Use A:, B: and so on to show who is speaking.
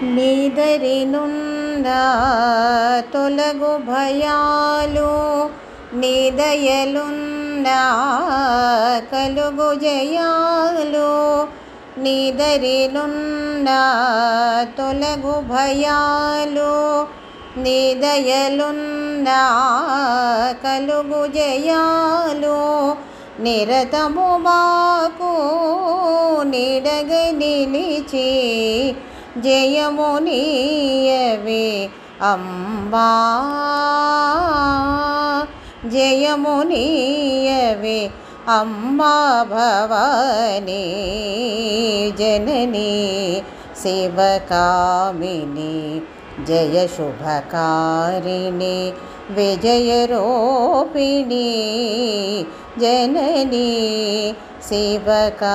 A: నీదరి నుండా తొలగు భయాలు, నీదయలుండా కలుగు జయాలు. నీదరి నుండా తొలగు భయాలు, నీదయలుండా కలుగు జయాలు. నిరతము మాకు నీడగ నిలిచి జయము నీయవే అంబా, జయము నీయవే అంబా భవానీ జననీ శివకామిని జయ శుభకారిణి విజయరూపిణి జననీ శివకామిని.